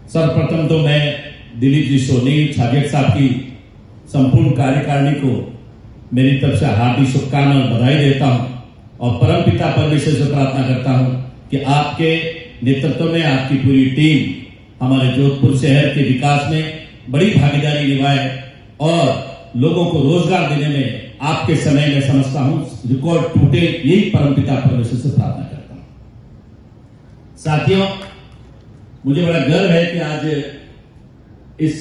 सर्वप्रथम तो मैं दिलीप जी सोनी छाजेट साहब की संपूर्ण कार्यकारिणी को मेरी तरफ से हार्दिक शुभकामनाएं और बधाई देता हूं और परमपिता परमेश्वर से प्रार्थना करता हूं कि आपके नेतृत्व में आपकी पूरी टीम हमारे जोधपुर शहर के विकास में बड़ी भागीदारी निभाए और लोगों को रोजगार देने में आपके समय में समझता हूं रिकॉर्ड टूटे, यही परमपिता परमेश्वर से प्रार्थना करता हूं। साथियों, मुझे बड़ा गर्व है कि आज इस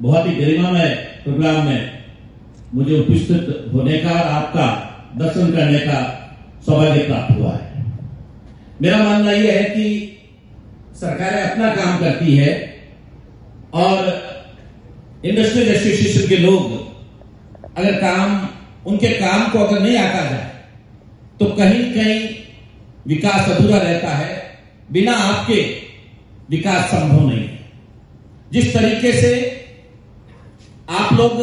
बहुत ही गरिमामय प्रोग्राम में मुझे उपस्थित होने का और आपका दर्शन करने का सौभाग्य प्राप्त हुआ है। मेरा मानना यह है कि सरकारें अपना काम करती है और इंडस्ट्रियल एसोसिएशन के लोग अगर उनके काम को अगर नहीं आका जाए तो कहीं कहीं विकास अधूरा रहता है। बिना आपके विकास संभव नहीं है। जिस तरीके से आप लोग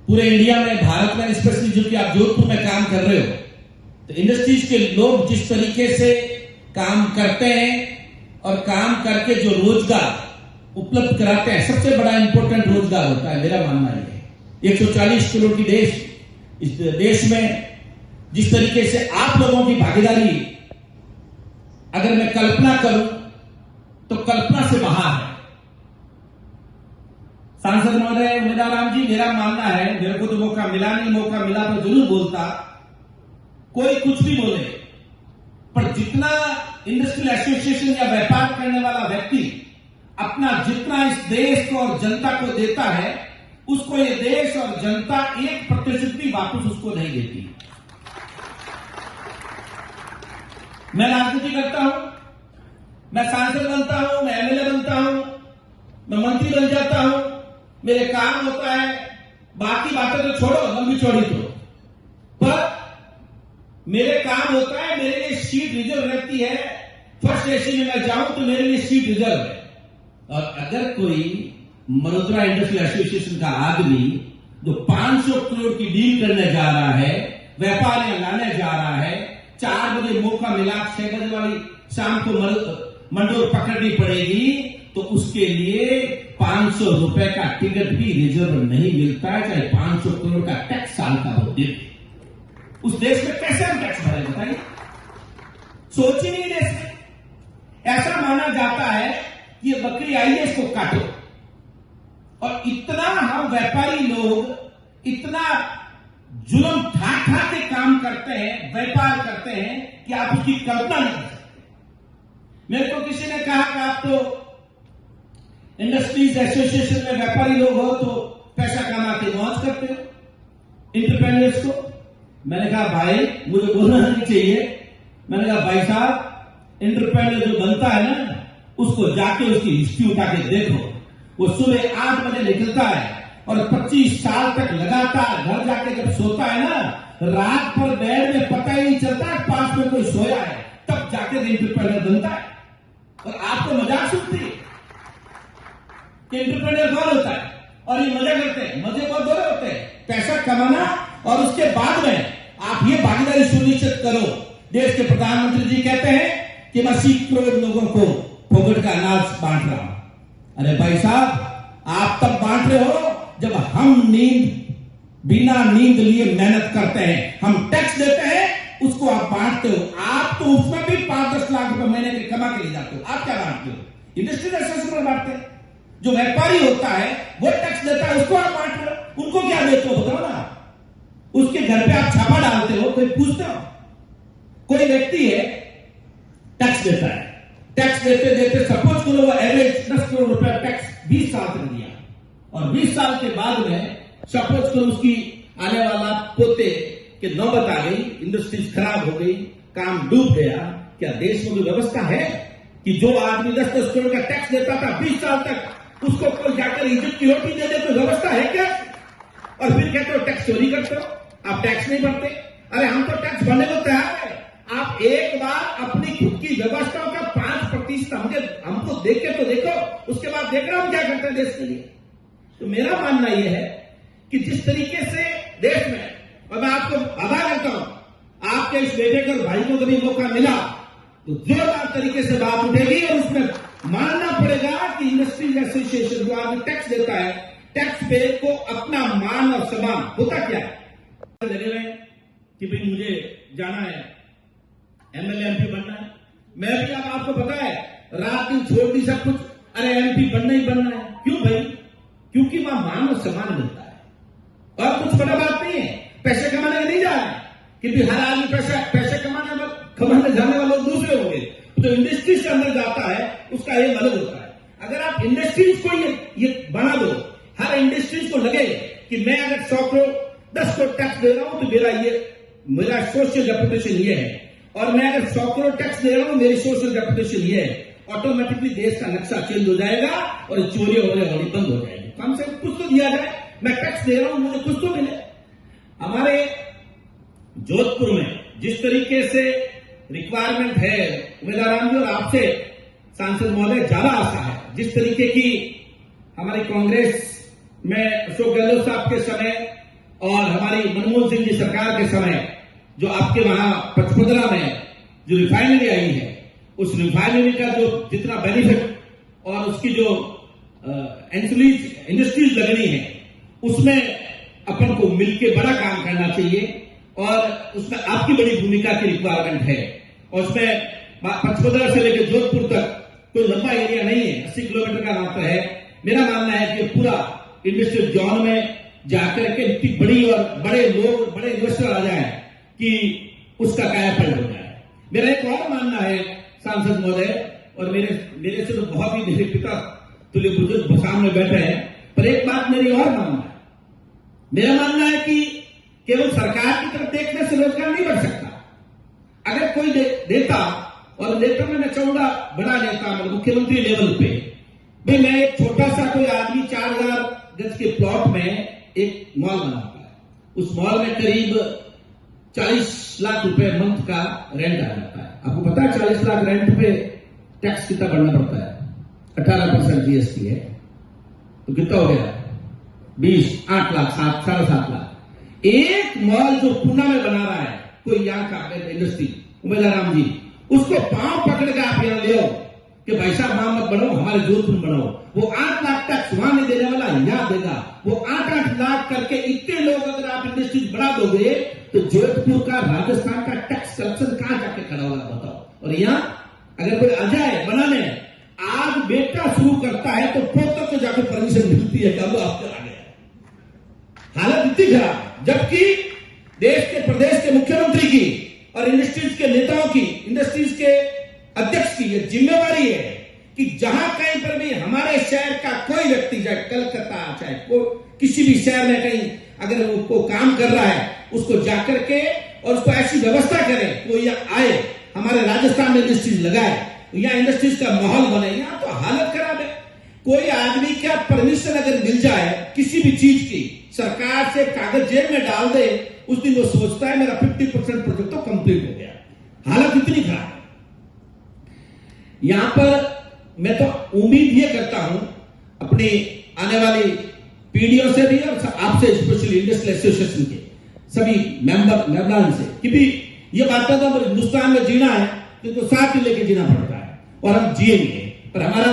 पूरे इंडिया में, भारत में स्पेशली जो कि आप जोधपुर में काम कर रहे हो, तो इंडस्ट्रीज के लोग जिस तरीके से काम करते हैं और काम करके जो रोजगार उपलब्ध कराते हैं, सबसे बड़ा इंपॉर्टेंट रोजगार होता है। मेरा मानना यह है 140 करोड़ की इस देश में जिस तरीके से आप लोगों की भागीदारी अगर मैं कल्पना करूं तो कल्पना से बाहर है। सांसद महोदय उमेदाराम जी, मेरा मानना है, मेरे को तो मौका मिला नहीं, मौका मिला तो जरूर बोलता। कोई कुछ भी बोले, पर जितना इंडस्ट्रियल एसोसिएशन या व्यापार करने वाला व्यक्ति अपना जितना इस देश को और जनता को देता है, उसको ये देश और जनता 1% भी वापस उसको नहीं देती। मैं राजनीति करता हूं, मैं सांसद बनता हूं, मैं एमएलए बनता हूं, मैं मंत्री बन जाता हूं, मेरे काम होता है, बाकी बातें तो छोड़ो, लंबी चौड़ी तो, पर मेरे काम होता है, मेरे लिए सीट रिजर्व रहती है। फर्स्ट एसी में मैं जाऊं तो मेरे लिए सीट रिजर्व है। और अगर कोई मल्होत्रा इंडस्ट्रियल एसोसिएशन का आदमी जो 500 करोड़ की डील करने जा रहा है, व्यापारियां लाने जा रहा है, 4 बजे मौका मिला, 6 बजे वाली शाम को मंडोर पकड़नी पड़ेगी, तो उसके लिए 500 रुपए का टिकट भी रिजर्व नहीं मिलता है, चाहे 500 करोड़ का टैक्स साल का हो दे। उस देश में कैसे हम टैक्स भरे बताइए? सोच ही नहीं देश में। ऐसा माना जाता है कि ये बकरी आई है, इसको काटो। और इतना हम व्यापारी लोग इतना जुल्म ठा के काम करते हैं, व्यापार करते हैं कि आप उसकी कल्पना नहीं कर सकते। मेरे को किसी ने कहा कि आप तो इंडस्ट्रीज एसोसिएशन में व्यापारी लोग हो तो पैसा कमा के मौज करते हो इंटरप्रेन्योर्स को। मैंने कहा भाई, मुझे बोलना नहीं चाहिए। मैंने कहा भाई साहब, इंटरप्रेन्योर जो बनता है ना, उसको जाके उसकी हिस्ट्री उठा के देखो। वो सुबह 8 बजे निकलता है और 25 साल तक लगातार घर जाके जब सोता है ना, रात भर बेड में पता ही नहीं चलता पास में कोई सोया है, तब जाके इंटरप्रेन्योर बनता है। और आपको मजाक सुनती है कि इंटरप्रेन्योर कौन होता है, और ये मजा करते हैं। मजे बहुत बुरे होते हैं, पैसा कमाना और उसके बाद में आप ये भागीदारी सुनिश्चित करो। देश के प्रधानमंत्री जी कहते हैं कि मैं 80 करोड़ लोगों को फोकट का अनाज बांट रहा हूं। अरे भाई साहब, आप तब बांट रहे हो जब हम बिना नींद लिए मेहनत करते हैं, हम टैक्स देते हैं, उसको आप बांटते हो। आप तो उसमें भी 5-10 लाख रुपए महीने के कमा के ले जाते हो। आप क्या बांटते हो? इंडस्ट्रियल एसोसिएशन में बांटते हैं। जो व्यापारी होता है वो टैक्स देता है, उसको आप बांट रहे हो। उनको क्या देते हो बताओ ना? उसके घर पे आप छापा डालते हो, कोई पूछते हो? कोई व्यक्ति है, टैक्स देता है, टैक्स देते देते सपोज करो वो एवरेज 10 करोड़ रुपया टैक्स 20 साल तक दिया, और 20 साल के बाद में सपोज करो उसकी आने वाला पोते कि नौबत आ गई, इंडस्ट्रीज खराब हो गई, काम डूब गया। क्या देश में कोई व्यवस्था है कि जो आदमी 10-10 करोड़ का टैक्स देता था 20 साल तक, उसको कोई जाकर इज्जत की रोटी दे दे? कोई व्यवस्था है क्या? और फिर कहते हो टैक्स चोरी करते हो, आप टैक्स नहीं भरते। अरे हम तो टैक्स भरने को तैयार है। आप एक बार अपनी खुद की व्यवस्थाओं का 5% हमको देख के तो देखो, उसके बाद देखना हम क्या करते हैं देश के लिए। तो मेरा मानना यह है कि जिस तरीके से देश में, और मैं आपको आभार करता हूं, आपके इस बेटे को भाई को कभी मौका मिला तो जोरदार तरीके से बात उठेगी और उसमें मानना की इंडस्ट्रीज एसोसिएशन जो आदमी टैक्स देता है, टैक्स पेयर को अपना मान और सम्मान होता क्या है, लगे हुए कि भाई मुझे जाना है, एमएलए एमपी बनना है। मैं भी, अब आपको पता है, रात दिन छोड़ दी सब कुछ, अरे एमपी बनना ही बनना है। क्यों भाई? क्योंकि वहां मान और सम्मान मिलता है और कुछ बड़ा बात नहीं है। पैसे कमाने नहीं जा रहे कि हर आदमी पैसे कमाने जाने वाले लोग दूसरे होंगे। तो इंडस्ट्रीज के अंदर जाता है उसका ये मतलब होता है। अगर आप इंडस्ट्रीज को ये बना दो, हर इंडस्ट्रीज को लगे कि मैं अगर 100 करोड़ 10 करोड़ टैक्स दे रहा हूं तो मेरा सोशल रेपुटेशन ये है, और मैं अगर 100 करोड़ टैक्स दे रहा हूं मेरी सोशल रेपुटेशन ये है, ऑटोमेटिकली देश का नक्शा चेंज हो जाएगा और चोरी होनी बंद हो जाएगी। कम से कम कुछ तो दिया जाए, मैं टैक्स दे रहा हूं मुझे कुछ तो मिले। हमारे जोधपुर में जिस तरीके से रिक्वायरमेंट है, उमेदवार जी और आपसे सांसद महोदय ज्यादा आशा है, जिस तरीके की हमारी कांग्रेस में अशोक गहलोत साहब के समय और हमारी मनमोहन सिंह जी सरकार के समय जो आपके वहां पचपदरा में जो रिफाइनरी आई है, उस रिफाइनरी का जो जितना बेनिफिट और उसकी जो इंडस्ट्रीज लगनी है, उसमें अपन को मिलकर बड़ा काम करना चाहिए और उसमें आपकी बड़ी भूमिका की रिक्वायरमेंट है। और उसमें पचपदरा से लेकर जोधपुर तक कोई लंबा एरिया नहीं है, 80 किलोमीटर का रास्ता है। मेरा मानना है कि पूरा इंडस्ट्रियल जोन में जाकर के इतनी बड़ी और बड़े लोग, बड़े इन्वेस्टर आ जाए कि उसका कायापलट हो जाए। मेरा एक और मानना है सांसद महोदय, और मेरे से तो बहुत ही मेरे पिता तुल्य बुजुर्ग सामने बैठे हैं, पर एक बात मेरी और मानना है। मेरा मानना है कि केवल सरकार की तरफ देखने से रोजगार नहीं बढ़ सकता। अगर कोई नेता, और नेता में मैं चाहूंगा बड़ा नेता, मतलब मुख्यमंत्री लेवल पे, भाई मैं एक छोटा सा कोई आदमी 4000 गज के प्लॉट में एक मॉल बनाता है, उस मॉल में करीब 40 लाख रुपए मंथ का रेंट आ जाता है। आपको पता है 40 लाख रेंट पे टैक्स कितना भरना पड़ता है? 18% जीएसटी है, तो कितना हो गया? 8 लाख, 7.5 लाख। एक मॉल जो पुणे में बना रहा है कोई यहाँ का इंडस्ट्री, उमेदवार राम जी, उसको पांव पकड़ के आप यहाँ ले आओ कि भाई साहब वहां मत बनाओ, हमारे जोधपुर बनाओ। वो 8 लाख टैक्स वहां नहीं देने वाला, यहाँ देगा। वो 8-8 लाख करके इतने लोग अगर आप इंडस्ट्रीज बढ़ा दोगे तो जोधपुर का, राजस्थान का टैक्स कलेक्शन कहां जाके खड़ा होगा बताओ। और यहाँ अगर कोई आ जाए बनाने, आज बेटा शुरू करता है तो पोतों को जाकर परमिशन मिलती है, कब आप चला गया। हालत इतनी खराब, जबकि देश के प्रदेश के मुख्यमंत्री की और इंडस्ट्रीज के नेताओं की, इंडस्ट्रीज के अध्यक्ष की यह जिम्मेवारी है कि जहां कहीं पर भी हमारे शहर का कोई व्यक्ति, चाहे कलकत्ता, चाहे किसी भी शहर में कहीं अगर वो काम कर रहा है, उसको जाकर के और उसको ऐसी व्यवस्था करें कि वो यहाँ आए, हमारे राजस्थान में इंडस्ट्रीज लगाए, यहाँ इंडस्ट्रीज का माहौल बने। यहाँ तो हालत खराब है। कोई आदमी क्या परमिशन अगर मिल जाए किसी भी चीज की, सरकार से कागज जेब में डाल दे, उस दिन वो सोचता है मेरा 50% प्रोजेक्ट तो कंप्लीट हो गया। हालत इतनी खराब है। यहां पर मैं तो उम्मीद ये करता हूं अपनी आने वाली पीढ़ियों से भी और आपसे, स्पेशली इंडस्ट्रियल एसोसिएशन के सभी मेंबर से, कि भी ये बात है तो हिंदुस्तान में जीना है तो साथ ही लेके जीना पड़ता है और हम जिएंगे। पर हमारा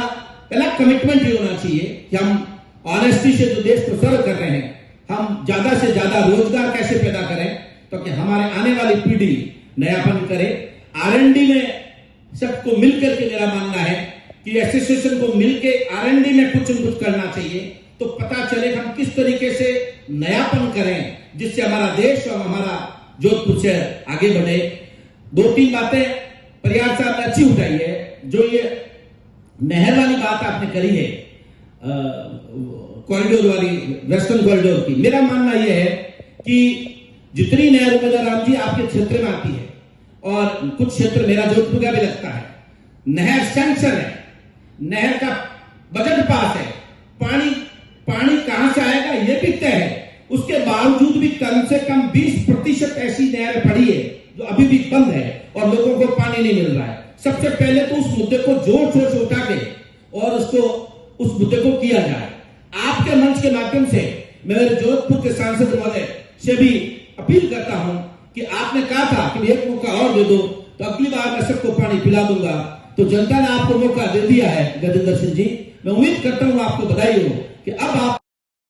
पहला कमिटमेंट ये होना चाहिए कि हम ऑनेस्टी से जो देश को सर्व कर रहे हैं, हम ज्यादा से ज्यादा रोजगार कैसे पैदा करें तो कि हमारे आने वाली पीढ़ी नयापन करे। R&D में सबको मिलकर के, मेरा मानना है कि एसोसिएशन को मिलकर R&D में कुछ न कुछ करना चाहिए, तो पता चले हम किस तरीके से नयापन करें जिससे हमारा देश और हमारा जोधपुर शहर आगे बढ़े। 2-3 बातें प्रयास साहब ने अच्छी उठाई है। जो ये नहर वाली बात आपने करी है, कॉरिडोर वाली, वेस्टर्न कॉरिडोर की, मेरा मानना यह है कि जितनी नहर उमेदवार राम जी आपके क्षेत्र में आती है और कुछ क्षेत्र मेरा जोधपुर का भी लगता है, नहर सैंक्शन है, नहर का बजट पास है, पानी कहां से आएगा ये भी तय है। उसके बावजूद भी कम से कम 20% ऐसी नहरें पड़ी है जो अभी भी बंद है और लोगों को पानी नहीं मिल रहा है। सबसे पहले तो उस मुद्दे को जोर शोर से उठा के और उस मुद्दे को किया जाए। आपके मंच के माध्यम से मैं मेरे जोधपुर के सांसद महोदय से भी अपील करता हूं कि आपने कहा था कि एक मौका और दे दो तो अगली बार मैं सबको पानी पिला दूंगा, तो जनता ने आपको मौका दे दिया है गजेंद्र सिंह जी। मैं उम्मीद करता हूं आपको बधाई हो कि अब आप